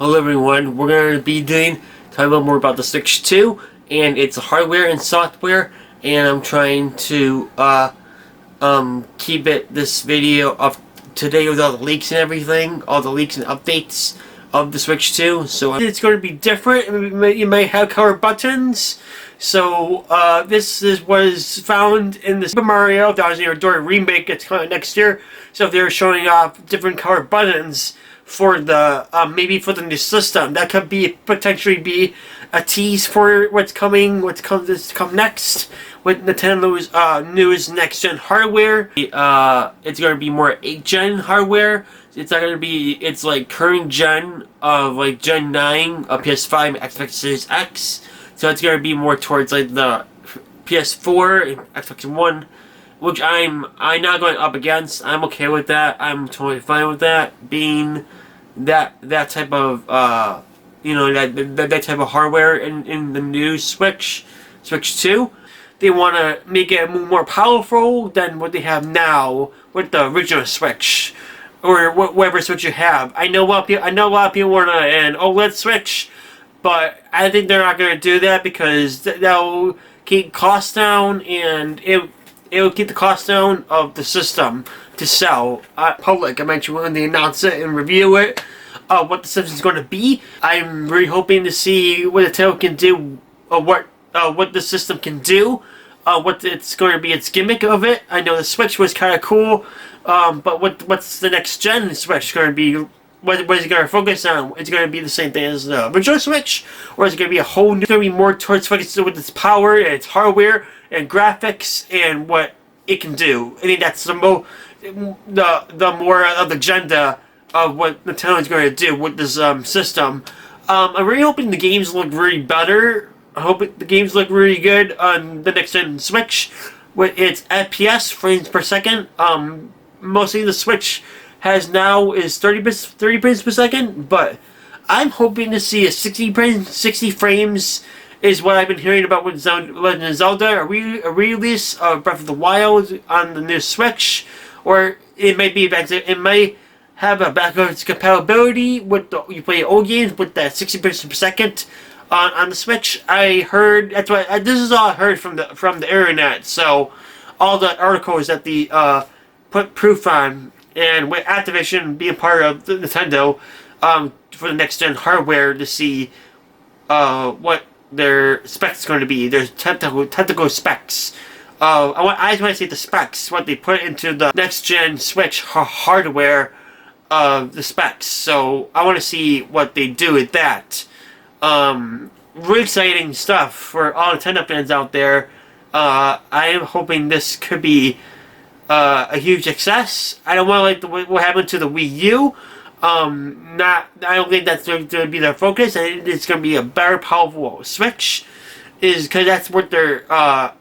Hello everyone, we're going to be talking a little more about the Switch 2 and its hardware and software, and I'm trying to keep this video of today with all the leaks and everything, all the leaks and updates of the Switch 2. So it's going to be different. You may have color buttons. So this was found in the Super Mario Thousand Year Door remake. It's coming next year. So they're showing off different color buttons for the maybe for the new system. That could be potentially be a tease for what's coming, to come next with Nintendo's newest next gen hardware. It's going to be more 8th gen hardware. It's not going to be, it's like current gen of like Gen 9 of PS5 and Xbox Series X. So it's going to be more towards like the PS4 and Xbox One, which I'm not going up against. I'm okay with that. I'm totally fine with that. Being that type of that type of hardware in the new Switch 2. They want to make it more powerful than what they have now with the original Switch, or whatever Switch you have. I know a lot of people want an OLED Switch, but I think they're not going to do that because that'll keep costs down, and it will keep the cost down of the system to sell public. I mentioned when they announce it and review it, what the system is going to be. I'm really hoping to see what Nintendo can do, what the system can do, what it's going to be, its gimmick of it. I know the Switch was kind of cool, but what's the next gen Switch going to be? What is it going to focus on? Is it going to be the same thing as the original Switch, or is it going to be a whole new? It's going to be more towards focused with its power and its hardware and graphics and what it can do. I think that's the more of the agenda of what Nintendo is going to do with this system. I'm really hoping the games look really better. I hope the games look really good on the next gen Switch with its FPS, frames per second. Mostly the Switch has now is 30 frames per second, but I'm hoping to see a 60 frames is what I've been hearing about with Legend of Zelda, a re-release of Breath of the Wild on the new Switch, or it may have a backwards compatibility with you play old games with that 60 frames per second on the Switch. I heard this is all I heard from the internet. So all the articles that they put proof on, and with Activision being part of the Nintendo for the next gen hardware to see what their specs going to be. There's technical specs. I just want to see the specs, what they put into the next gen Switch hardware, the specs. So I want to see what they do with that. Really exciting stuff for all Nintendo fans out there. I am hoping this could be a huge success. I don't want to like what happened to the Wii U. I don't think that's going to be their focus. I think it's going to be a better, powerful Switch, is because that's what that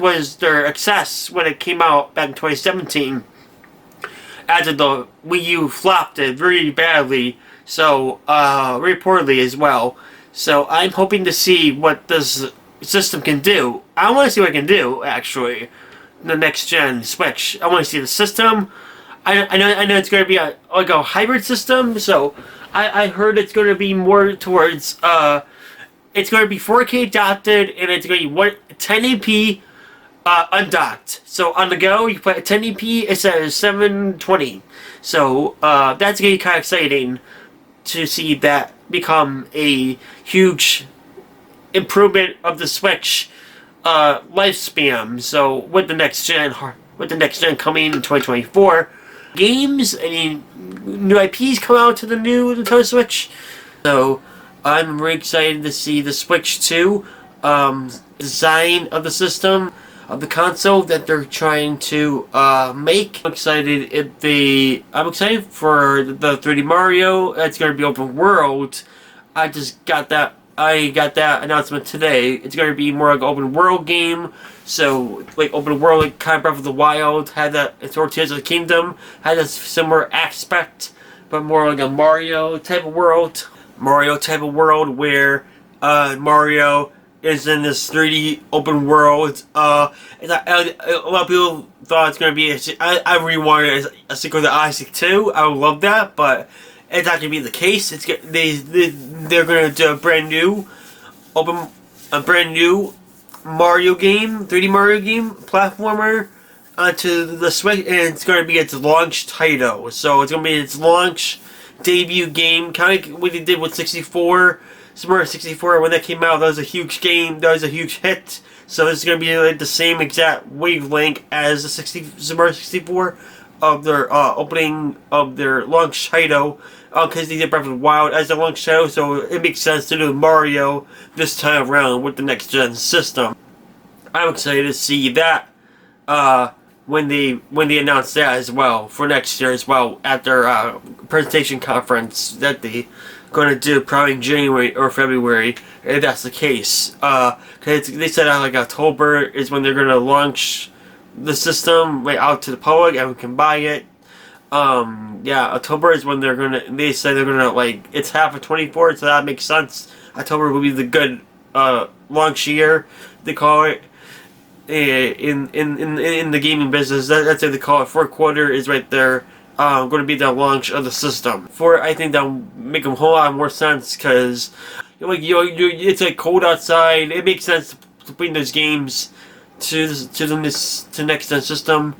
was their success when it came out back in 2017. After the Wii U flopped it really badly, so very poorly as well. So I'm hoping to see what this system can do. I want to see what it can do actually. The next gen Switch. I want to see the system. I know it's going to be like a hybrid system. So I heard it's going to be more towards it's going to be 4K adapted, and it's going to be 1080p undocked. So on the go, you play 1080p instead of 720. So that's going to be kind of exciting to see that become a huge improvement of the Switch lifespan. So with the next gen coming in 2024, games, I mean, new IPs come out to the new Nintendo Switch. So I'm very excited to see the Switch 2 design of the system, of the console that they're trying to make. I'm excited for the 3D Mario. It's going to be open world. I got that announcement today. It's going to be more like an open world game. So like open world, like kind of Breath of the Wild had that. It's Tears of the Kingdom had a similar aspect, but more like a Mario type of world. Where Mario is in this 3D open world. A lot of people thought it's going to be. I really wanted a sequel to Odyssey 2. I would love that, but it's not going to be the case. They're going to do a brand new Mario game, 3D Mario game, platformer onto the Switch, and it's going to be its launch title. So it's going to be its launch debut game, kind of like what they did with 64, Super Mario 64 when that came out. That was a huge game. That was a huge hit. So this is going to be like the same exact wavelength as the Super Mario 64 of their opening of their launch title, because they did Breath of the Wild as a launch title. So it makes sense to do Mario this time around with the next gen system. I'm excited to see that when they announce that as well for next year as well at their presentation conference that they going to do probably in January or February, if that's the case. Because they said like October is when they're going to launch the system right out to the public. Everyone can buy it. Yeah, October is when they said they're gonna, like, it's half of 24, so that makes sense. October will be the good launch year, they call it. In the gaming business, that's what they call it. Fourth quarter is right there. Going to be the launch of the system. I think that'll make a whole lot more sense, because like it's like cold outside. It makes sense to bring those games to the next gen system.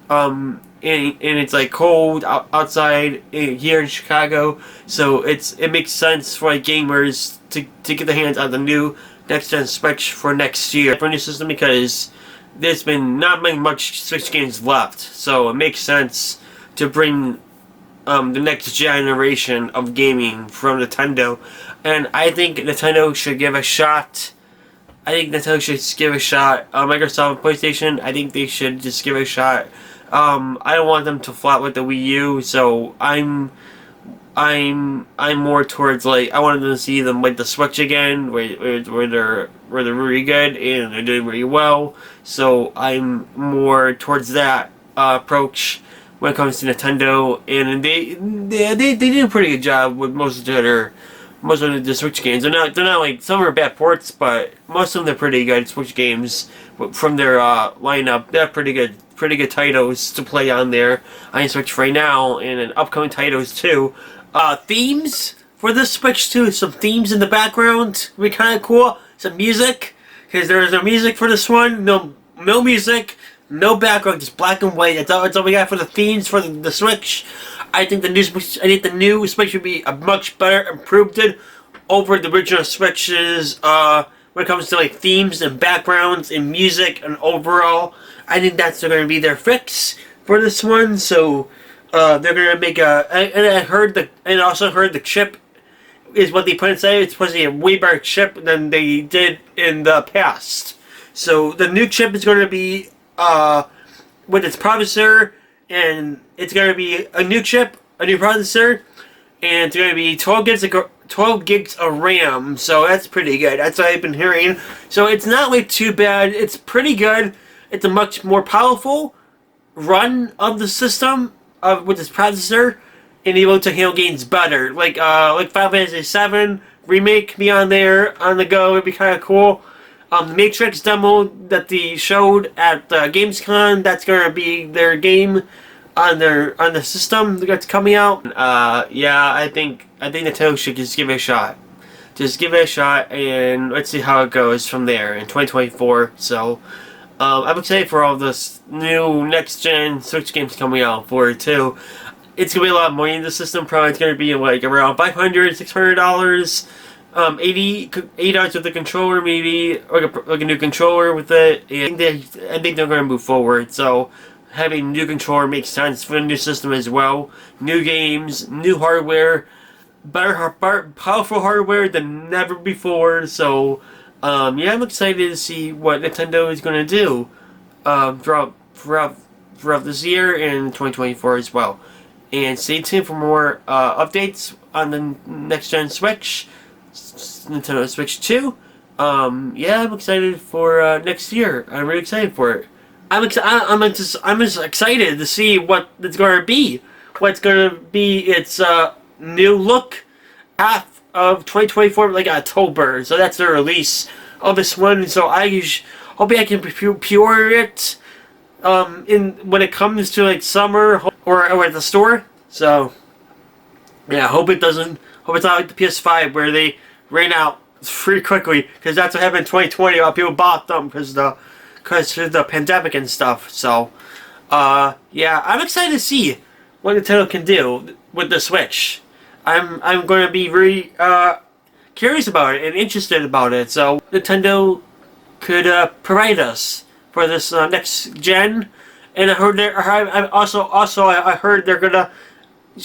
And it's like cold outside here in Chicago, so it makes sense for like gamers to get their hands on the new next gen Switch for next year for a new system, because there's been not much Switch games left, so it makes sense to bring the next generation of gaming from Nintendo. And I think Nintendo should give a shot. Microsoft and PlayStation, I think they should just give it a shot. I don't want them to flop with the Wii U, so I'm more towards, like, I wanted them to see them with the Switch again, where they're really good and they're doing really well. So I'm more towards that approach when it comes to Nintendo, and they did a pretty good job with most of the Switch games. They're not like, some are bad ports, but most of them are pretty good Switch games from their lineup. They're pretty good titles to play on there on Switch right now, and upcoming titles too. Themes for this Switch too. Some themes in the background would be kind of cool. Some music, because there's no music for this one. No music, no background, just black and white. That's all we got for the themes for the Switch. I think the new Switch would be a much better improved over the original Switches when it comes to like themes and backgrounds and music and overall. I think that's going to be their fix for this one. So they're going to make and I also heard the chip is what they put inside. It's supposed to be a way better chip than they did in the past. So the new chip is going to be with its processor, and it's going to be a new chip, a new processor, and it's going to be 12 gigs of RAM. So that's pretty good. That's what I've been hearing. So it's not like too bad. It's pretty good. It's a much more powerful run of the system with this processor, and able to handle games better. Like Final Fantasy VII Remake be on there on the go. It'd be kind of cool. The Matrix demo that they showed at Gamescom, that's gonna be their game on the system that's coming out. Yeah, I think Nintendo should just give it a shot. Just give it a shot, and let's see how it goes from there in 2024. So. I'm excited for all this new next-gen Switch games coming out for it, too. It's going to be a lot of money in the system. Probably it's going to be like around $500, $600. $80 with the controller, maybe, like a new controller with it. And I think they're going to move forward. So having a new controller makes sense for the new system as well. New games, new hardware, better, powerful hardware than never before. So yeah, I'm excited to see what Nintendo is going to do throughout this year and 2024 as well. And stay tuned for more updates on the next-gen Switch, Nintendo Switch 2. Yeah, I'm excited for next year. I'm really excited for it. I'm just excited to see what it's going to be. What's going to be its new look half of 2024, like October. So that's the release of this one. So hopefully I can pre-order it when it comes to like summer or at the store. So Yeah, I hope it doesn't. Hope it's not like the PS5 where they ran out pretty quickly, because that's what happened in 2020. A lot of people bought them because of the pandemic and stuff. So, yeah, I'm excited to see what Nintendo can do with the Switch. I'm going to be very curious about it and interested about it. So Nintendo could provide us for this next gen. And I heard I heard they're gonna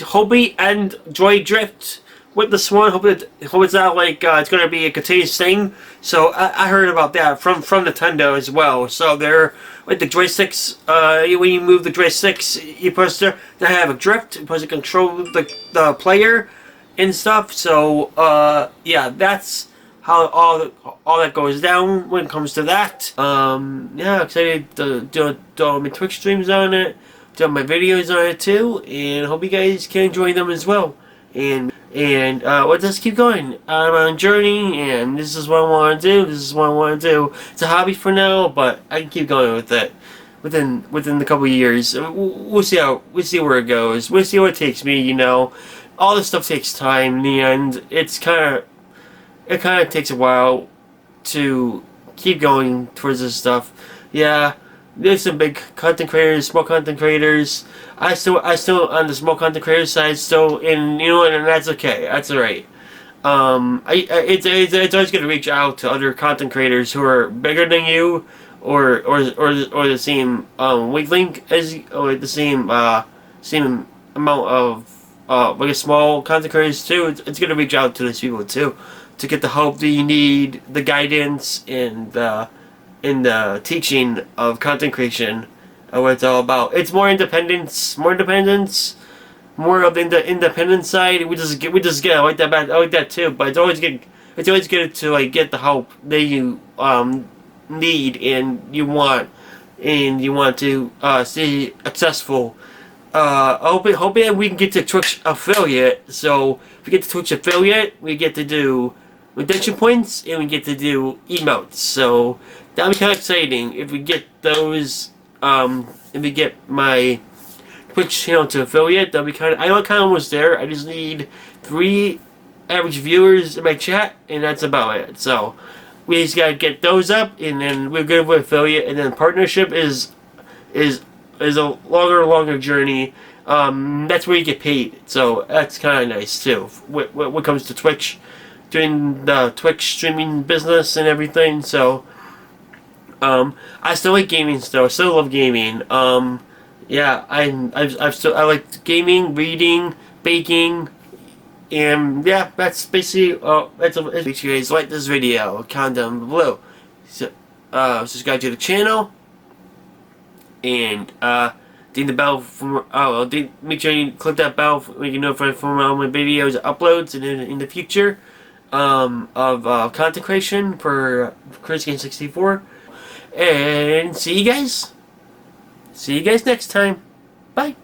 hopefully end Joy Drift with this one. Hope it's not like it's gonna be a continuous thing. So I heard about that from Nintendo as well. So they're with the joysticks. When you move the joysticks, you're supposed to have a drift. You're supposed to control the player and stuff. So yeah, that's how all that goes down when it comes to that. Yeah, excited to do all my Twitch streams on it, do my videos on it too, and hope you guys can enjoy them as well. And let's just keep going. I'm on a journey, and this is what I want to do. This is what I want to do. It's a hobby for now, but I can keep going with it. Within a couple of years, we'll see where it goes. We'll see where it takes me. You know, all this stuff takes time. In the end, it kind of takes a while to keep going towards this stuff. Yeah, there's some big content creators, small content creators. I still on the small content creator side still, and you know what, and that's okay. That's alright. It's always good to reach out to other content creators who are bigger than you, or the same weak link as, or the same amount of like a small content creators too. It's good to reach out to those people too, to get the help that you need, the guidance, and the teaching of content creation, of what it's all about. It's more independence, more of the independent side. We just get. I like that. I like that too. But it's always good to like get the help that you need and you want to stay successful. Hoping we can get to Twitch affiliate. So if we get to Twitch affiliate, we get to do redemption points and we get to do emotes. So that'll be kind of exciting if we get those. If we get my Twitch channel to affiliate, that'll be kind of. I know I'm kind of almost there. I just need 3 average viewers in my chat, and that's about it. So we just gotta get those up, and then we're good with affiliate, and then partnership is a longer journey. That's where you get paid, so that's kind of nice too. When it comes to Twitch, doing the Twitch streaming business and everything. So I still like gaming. I still love gaming. Yeah, I like gaming, reading, baking, and yeah, that's basically make sure you guys like this video. Comment down below. So, subscribe to the channel, and ding the bell for make sure you click that bell so you get notified for all my videos uploads in the future of content creation for Crazy Game 64. And see you guys next time. Bye.